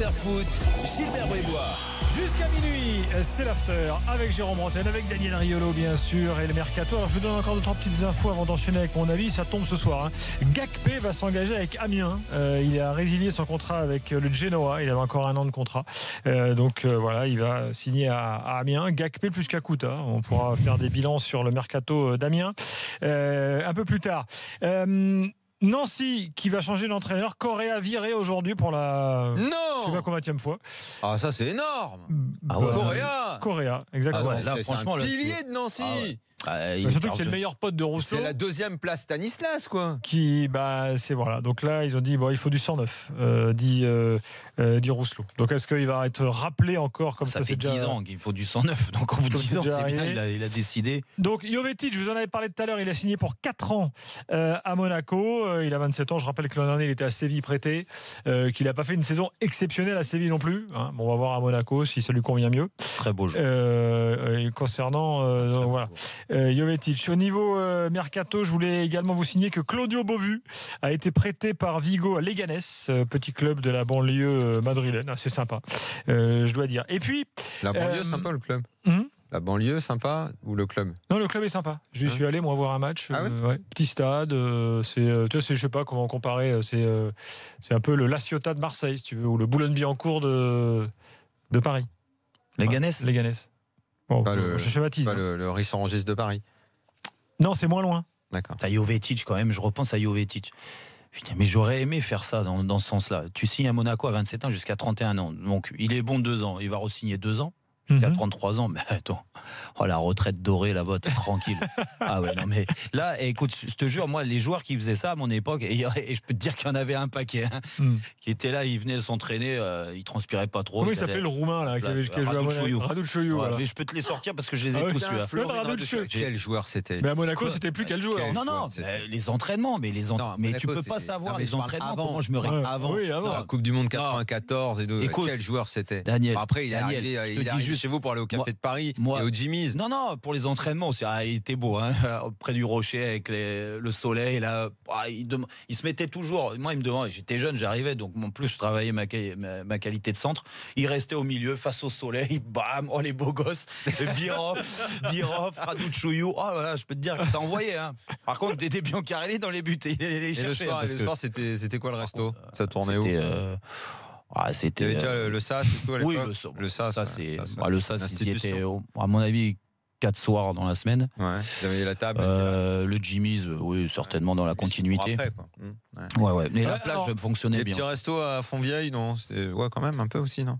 l'after foot, Gilbert Bribois. Jusqu'à minuit, c'est l'after avec Jérôme Bretagne, avec Daniel Riolo bien sûr et le Mercato. Alors je vous donne encore 2-3 petites infos avant d'enchaîner avec mon avis. Ça tombe ce soir. Gakpé va s'engager avec Amiens. Il a résilié son contrat avec le Genoa. Il avait encore 1 an de contrat. Donc voilà, il va signer à Amiens. Gakpé plus qu'Akuta. On pourra faire des bilans sur le Mercato d'Amiens un peu plus tard. Nancy qui va changer d'entraîneur. Correa viré aujourd'hui pour la... Non, je sais pas combienième fois. Ah, ça c'est énorme. Ah ouais. Correa, exactement. Ah ouais, là, franchement, c'est un pilier de Nancy. Surtout que c'est le meilleur pote de Rousseau. C'est la 2e place Stanislas, quoi. C'est voilà. Donc là, ils ont dit il faut du 109, dit Rousseau. Donc est-ce qu'il va être rappelé encore comme ça? Ça fait 10 ans qu'il faut du 109. Donc en bout de 10 ans, c'est bien. Il a décidé. Donc Jovetic, je vous en avais parlé tout à l'heure. Il a signé pour 4 ans à Monaco. Il a 27 ans. Je rappelle que l'an dernier, il était à Séville prêté, qu'il n'a pas fait une saison exceptionnelle à Séville non plus. Hein. Bon, on va voir à Monaco si ça lui convient mieux. Très beau jeu. Concernant voilà. Jovetic. Au niveau Mercato, je voulais également vous signer que Claudio Bovu a été prêté par Vigo à Leganés, petit club de la banlieue madrilène. C'est sympa, je dois dire. Et puis la banlieue, sympa le club. La banlieue, sympa ou le club? Non, le club est sympa. Je suis allé moi voir un match. Petit stade. Je sais pas comment comparer. C'est un peu le La Ciotat de Marseille, si tu veux, ou le Boulogne-Billancourt de Paris. Leganés. Bon, je schématise. Pas le Rissorangis de Paris. Non, c'est moins loin. D'accord. T'as Jovetic quand même, je repense à Jovetic. Putain, mais j'aurais aimé faire ça dans ce sens-là. Tu signes à Monaco à 27 ans jusqu'à 31 ans. Donc il est bon 2 ans. Il va re-signer 2 ans. Jusqu'à 33 ans, mais attends, la retraite dorée là-bas, t'es tranquille. Ah ouais, non mais là, écoute, je te jure, moi, les joueurs qui faisaient ça à mon époque, et je peux te dire qu'il y en avait un paquet, qui était là, il venait s'entraîner, il transpirait pas trop. Comment il s'appelait le Roumain là, qui a joué à Monaco? Radulchoiu. Voilà. Mais je peux te les sortir parce que je les ai tous eu. Quel joueur c'était? Mais à Monaco, c'était plus quel joueur? Non, les entraînements, mais tu peux pas savoir les entraînements. Comment je me réveille avant la Coupe du Monde 94 et quel joueur c'était? Daniel. Après, il est arrivé chez vous pour aller au Café de Paris et au Jimmy's. Non, pour les entraînements, il était beau, hein, près du rocher avec le soleil. Là, il se mettait toujours. Moi, il me demandait, j'étais jeune, j'arrivais, donc en plus, je travaillais ma qualité de centre. Il restait au milieu, face au soleil, bam, les beaux gosses, Birov, Radulchoiu. Voilà, je peux te dire que ça envoyait. Hein. Par contre, t'étais bien carré dans les buts. Et le soir, c'était quoi le resto? Ça tournait où? C'était il y avait déjà le SAS et tout à l'époque. Oui, le SAS, il était à mon avis 4 soirs dans la semaine. Ouais, il y avait la table. Le Jimmy's, oui, certainement dans la continuité. Après, quoi. Ouais. Mais la plage fonctionnait bien. Les petits restos à Fontvieille, non? Ouais, quand même un peu aussi, non?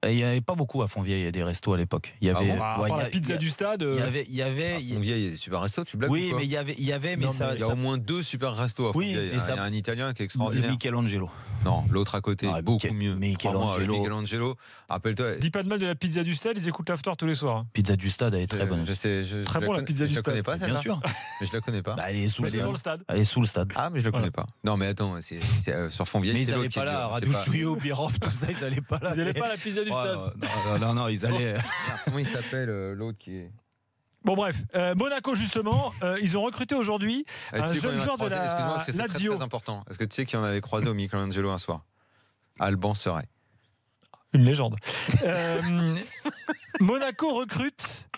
Il n'y avait pas beaucoup à Fontvieille, il y a des restos à l'époque. Il y avait la pizza du stade. Il y avait à Fontvieille, il y a des super restos, tu blagues? Oui, mais il y avait mais ça. Il y a au moins 2 super restos à Fontvieille. Il y a un Italien qui est extraordinaire. Michelangelo. Non, l'autre à côté, beaucoup mieux. Michelangelo. Rappelle-toi. Dis pas de mal de la pizza du stade, ils écoutent l'after tous les soirs. Pizza du stade, elle est très bonne. Très bon la pizza du stade. Je la connais pas, celle-là. Bien sûr. Mais je la connais pas. Elle est sous le stade. Elle est sous le stade. Ah, mais je la connais pas. Non, mais attends, c'est sur Fontvieille. Mais ils n'allaient pas là. Radulchoiu, Birov, tout ça, ils n'allaient pas là. Ils n'allaient pas à la pizza du stade. Non, ils allaient. Comment il s'appelle l'autre qui est. Bon bref, Monaco justement, ils ont recruté aujourd'hui un jeune joueur de la Excuse-moi, parce que c'est Lazio. très important. Est-ce que tu sais qu'il y en avait croisé au Michelangelo un soir? Alban Serret. Une légende. Monaco recrute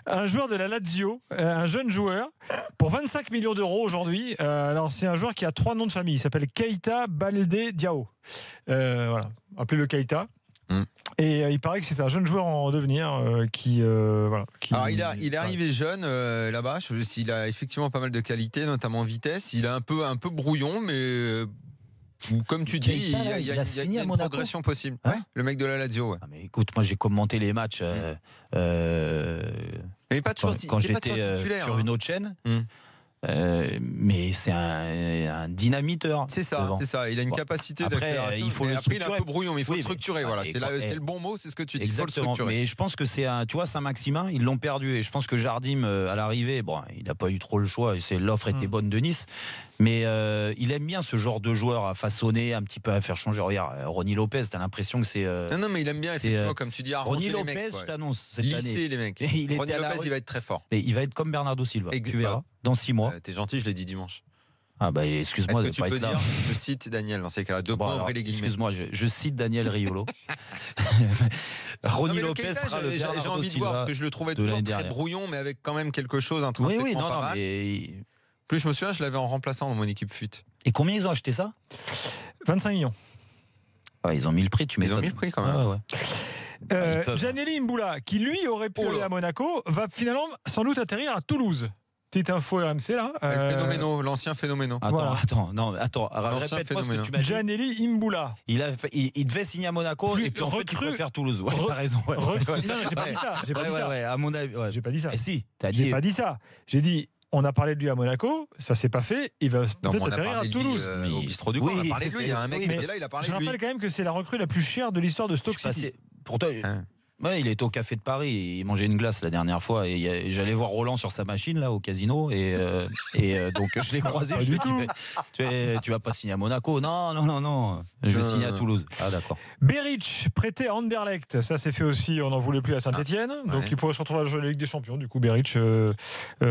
un joueur de la Lazio, un jeune joueur, pour 25 millions d'euros aujourd'hui. Alors c'est un joueur qui a 3 noms de famille. Il s'appelle Keita Baldé Diao. Voilà, appelez-le Keita. Et il paraît que c'est un jeune joueur en devenir qui. Alors il est arrivé jeune là-bas. Il a effectivement pas mal de qualités, notamment en vitesse. Il est un peu brouillon, mais comme tu dis, il y a une progression possible. Hein, le mec de la Lazio. Ouais. Mais écoute, moi j'ai commenté les matchs mais pas toujours, quand j'étais sur une autre chaîne. Mais c'est un dynamiteur. C'est ça. Il a une capacité d'accélération. Il faut le structurer. Il est un peu brouillon, mais il faut le structurer. Voilà, c'est le bon mot, c'est ce que tu dis. Exactement. Mais je pense que c'est Saint-Maximin, ils l'ont perdu. Et je pense que Jardim, à l'arrivée, il n'a pas eu trop le choix. L'offre était bonne de Nice. Mais il aime bien ce genre de joueur à façonner, un petit peu à faire changer. Regarde, Ronny Lopez, t'as l'impression que c'est. Non, mais il aime bien, effectivement, comme tu dis, Ronny Lopez, je t'annonce cette année. Lisser les mecs. Ronny Lopez, il va être très fort. Et il va être comme Bernardo Silva. Tu verras. Dans 6 mois. T'es gentil, je l'ai dit dimanche. Ah bah excuse-moi. Est-ce que tu peux dire, je cite Daniel dans ces cas-là, ouvrez les guillemets. Excuse-moi, je cite Daniel Riolo. Ronny Lopez sera le Bernardo j'ai envie de voir, parce que je le trouvais toujours très brouillon, mais avec quand même quelque chose intrinsèquement pas mal. Mais... Plus je me souviens, je l'avais en remplaçant dans mon équipe FUT. Et combien ils ont acheté ça? 25 millions. Ah, ils ont mis le prix, Ils ont mis le prix quand même. Gianelli Mboula, qui lui aurait pu aller à Monaco, va finalement sans doute atterrir à Toulouse. Petite info RMC là. Phénoméno, l'ancien Phénoméno. Attends, répète-moi ce que tu m'as dit. Gianelli Mboula. Il devait signer à Monaco et puis en fait il préfère Toulouse. Ouais, t'as raison. Non, j'ai pas dit ça. J'ai pas dit ça. À mon avis, j'ai pas dit ça. Et si, j'ai pas dit ça. J'ai dit. On a parlé de lui à Monaco, ça s'est pas fait. Il va peut-être atterrir à Toulouse. Au bistrot du coin, on a parlé de lui. Il y a un mec qui était là, il a parlé de lui. Je rappelle quand même que c'est la recrue la plus chère de l'histoire de Stoke City. Pourtant, il était au Café de Paris. Il mangeait une glace la dernière fois. Et j'allais voir Roland sur sa machine là au casino. Et donc je l'ai croisé. Je lui ai dit, tu vas pas signer à Monaco? Non. Je vais signer à Toulouse. Ah d'accord. Beric prêté à Anderlecht. Ça s'est fait aussi. On n'en voulait plus à Saint-Etienne. Donc il pourrait se retrouver à la Ligue des Champions. Du coup Beric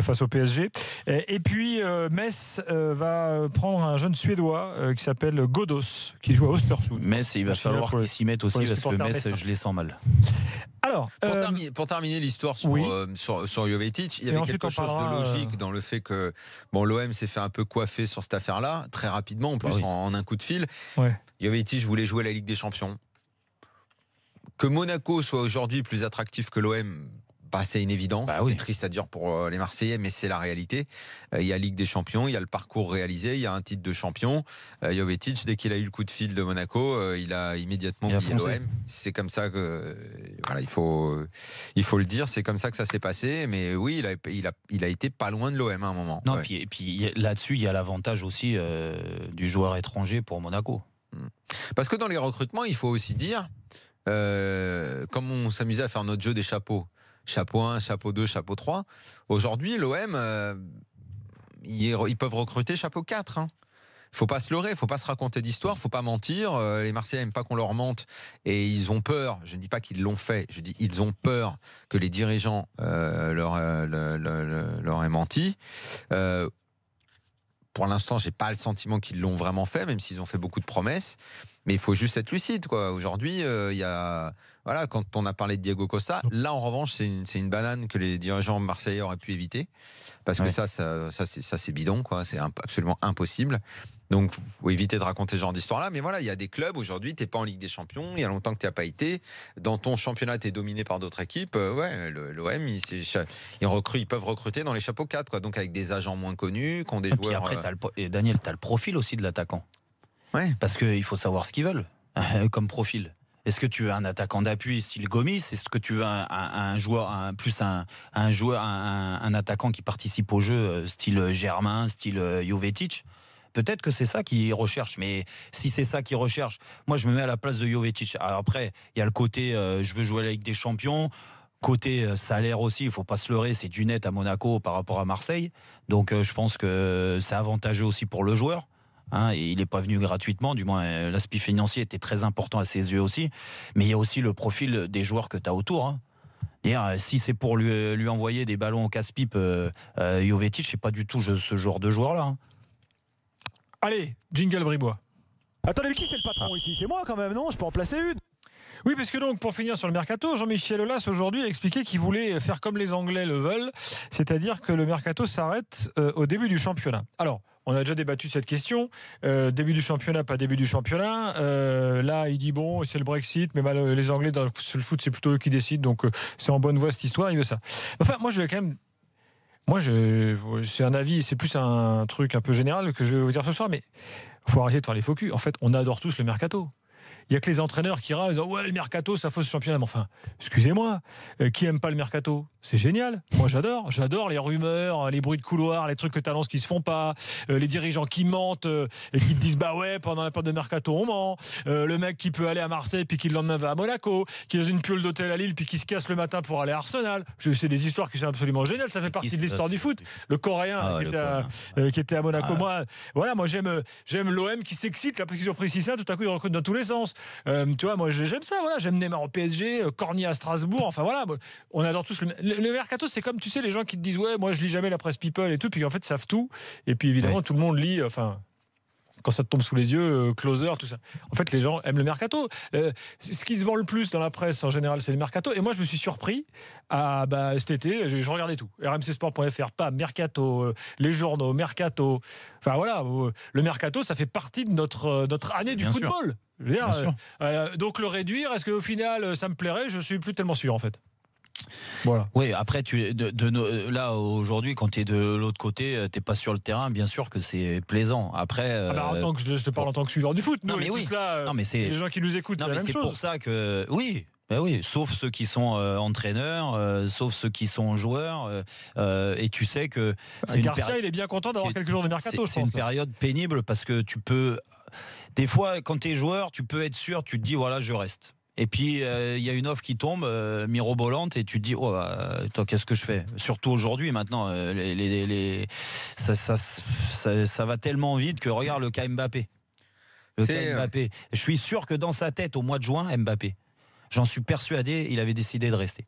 face au PSG. Et puis Metz va prendre un jeune Suédois qui s'appelle Ghoddos, qui joue à Östersund. Metz, il va falloir qu'il s'y mette aussi parce que Metz, je les sens mal. Alors, pour terminer l'histoire sur Jovetic, il y avait quelque chose de logique dans le fait que l'OM s'est fait un peu coiffer sur cette affaire-là, très rapidement, en plus en un coup de fil. Jovetic voulait jouer la Ligue des Champions. Que Monaco soit aujourd'hui plus attractif que l'OM, c'est une évidence. C'est triste à dire pour les Marseillais, mais c'est la réalité. Il y a Ligue des Champions, il y a le parcours réalisé, il y a un titre de champion. Jovetic, dès qu'il a eu le coup de fil de Monaco, il a immédiatement oublié l'OM. C'est comme ça que il faut le dire. C'est comme ça que ça s'est passé. Mais oui, il a été pas loin de l'OM à un moment. Non, puis là-dessus, il y a l'avantage aussi du joueur étranger pour Monaco. Parce que dans les recrutements, il faut aussi dire, comme on s'amusait à faire notre jeu des chapeaux. Chapeau 1, chapeau 2, chapeau 3. Aujourd'hui, l'OM, ils peuvent recruter chapeau 4. Il ne faut pas se leurrer, il ne faut pas se raconter d'histoire, il ne faut pas mentir. Les Marseillais n'aiment pas qu'on leur mente et ils ont peur. Je ne dis pas qu'ils l'ont fait, je dis ils ont peur que les dirigeants leur aient menti. Pour l'instant, je n'ai pas le sentiment qu'ils l'ont vraiment fait, même s'ils ont fait beaucoup de promesses. Mais il faut juste être lucide, quoi. Aujourd'hui, quand on a parlé de Diego Costa, là en revanche, c'est une banane que les dirigeants marseillais auraient pu éviter, parce que ça c'est bidon, quoi. C'est absolument impossible. Donc, faut éviter de raconter ce genre d'histoire-là. Mais voilà, il y a des clubs aujourd'hui, t'es pas en Ligue des Champions, il y a longtemps que t'y as pas été. Dans ton championnat, t'es dominé par d'autres équipes. L'OM, ils peuvent recruter dans les chapeaux 4, quoi. Donc avec des agents moins connus, qui ont des joueurs. Puis après, Daniel, t'as le profil aussi de l'attaquant. Parce qu'il faut savoir ce qu'ils veulent comme profil. Est-ce que tu veux un attaquant d'appui style Gomis? Est-ce que tu veux un joueur, un attaquant qui participe au jeu style Germain, style Jovetic? Peut-être que c'est ça qu'ils recherchent, mais si c'est ça qu'ils recherchent, moi je me mets à la place de Jovetic. Alors après, il y a le côté je veux jouer à la Ligue des Champions. Côté salaire aussi, il ne faut pas se leurrer, c'est du net à Monaco par rapport à Marseille. Donc je pense que c'est avantageux aussi pour le joueur. Et il n'est pas venu gratuitement, du moins l'aspect financier était très important à ses yeux aussi, mais il y a aussi le profil des joueurs que tu as autour. Si c'est pour lui envoyer des ballons au casse-pipe, Jovetic, c'est pas du tout ce genre de joueur-là. Allez, jingle Bribois. Attendez, mais qui c'est le patron ici? C'est moi quand même, non? Je peux en placer une? Oui, parce que donc, pour finir sur le mercato, Jean-Michel Aulas aujourd'hui a expliqué qu'il voulait faire comme les Anglais le veulent, c'est-à-dire que le mercato s'arrête au début du championnat. Alors, on a déjà débattu de cette question. Début du championnat, pas début du championnat. Là, il dit bon, c'est le Brexit, mais les Anglais dans le foot, c'est plutôt eux qui décident, donc c'est en bonne voie cette histoire, il veut ça. Enfin, moi, je vais quand même. C'est un avis, c'est plus un truc un peu général que je vais vous dire ce soir, mais il faut arrêter de faire les faux culs. En fait, on adore tous le mercato. Il n'y a que les entraîneurs qui râlent, ouais, le mercato, ça fausse le championnat. Mais enfin, excusez-moi, qui aime pas le mercato? C'est génial. Moi, j'adore les rumeurs, les bruits de couloir, les trucs que tu annonces qui se font pas, les dirigeants qui mentent et qui te disent bah ouais, pendant la période de mercato, on ment. Le mec qui peut aller à Marseille puis qui le lendemain va à Monaco, qui est dans une piole d'hôtel à Lille puis qui se casse le matin pour aller à Arsenal. C'est des histoires qui sont absolument géniales. Ça fait partie de l'histoire du foot. Le Coréen qui était à Monaco. Moi, j'aime l'OM qui s'excite là parce qu'ils ont pris 6-1. Tout à coup, ils recrutent dans tous les sens. Tu vois, moi j'aime ça, voilà, j'aime Neymar au PSG, Cornier à Strasbourg, enfin voilà, on adore tous le mercato. C'est comme, tu sais, les gens qui te disent ouais, moi je lis jamais la presse People et tout, puis en fait ils savent tout, et puis évidemment tout le monde lit, enfin quand ça te tombe sous les yeux, closer, tout ça. En fait, les gens aiment le mercato. Ce qui se vend le plus dans la presse, en général, c'est le mercato. Et moi, je me suis surpris cet été, je regardais tout. rmcsport.fr, pas mercato, les journaux, mercato. Enfin voilà, le mercato, ça fait partie de notre année du football. Je veux dire, donc le réduire, est-ce qu'au final, ça me plairait? Je suis plus tellement sûr, en fait. Voilà. Oui, après, là, aujourd'hui, quand tu es de l'autre côté, tu n'es pas sur le terrain, bien sûr que c'est plaisant. Après, je te parle en tant que suiveur du foot. Non, mais oui. Là, non, mais c'est... les gens qui nous écoutent, c'est la même chose. C'est pour ça que... Oui. Ben oui, sauf ceux qui sont entraîneurs, sauf ceux qui sont joueurs, et tu sais que Garcia, il est bien content d'avoir quelques jours de mercato. C'est une période pénible parce que tu peux, des fois, quand tu es joueur, tu peux être sûr, tu te dis voilà, je reste. Et puis il y a une offre qui tombe mirobolante et tu te dis oh toi, qu'est-ce que je fais, surtout aujourd'hui maintenant ça va tellement vite que regarde le cas Mbappé. Mbappé, je suis sûr que dans sa tête au mois de juin, Mbappé, j'en suis persuadé, il avait décidé de rester.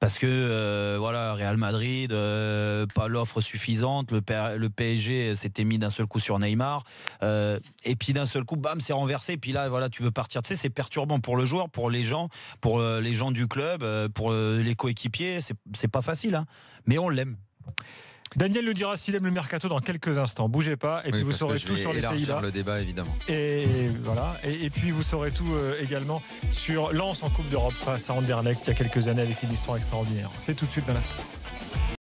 Parce que voilà, Real Madrid, pas l'offre suffisante, le PSG s'était mis d'un seul coup sur Neymar, et puis d'un seul coup, bam, c'est renversé. Puis là, voilà, tu veux partir. Tu sais, c'est perturbant pour le joueur, pour les gens du club, pour les coéquipiers. C'est pas facile, hein, mais on l'aime. Daniel nous dira s'il aime le mercato dans quelques instants. Bougez pas, et puis vous saurez tout sur les Pays-Bas. Le débat, évidemment. Et voilà, et puis vous saurez tout également sur Lens en Coupe d'Europe face à Anderlecht il y a quelques années avec une histoire extraordinaire. C'est tout de suite dans l'after.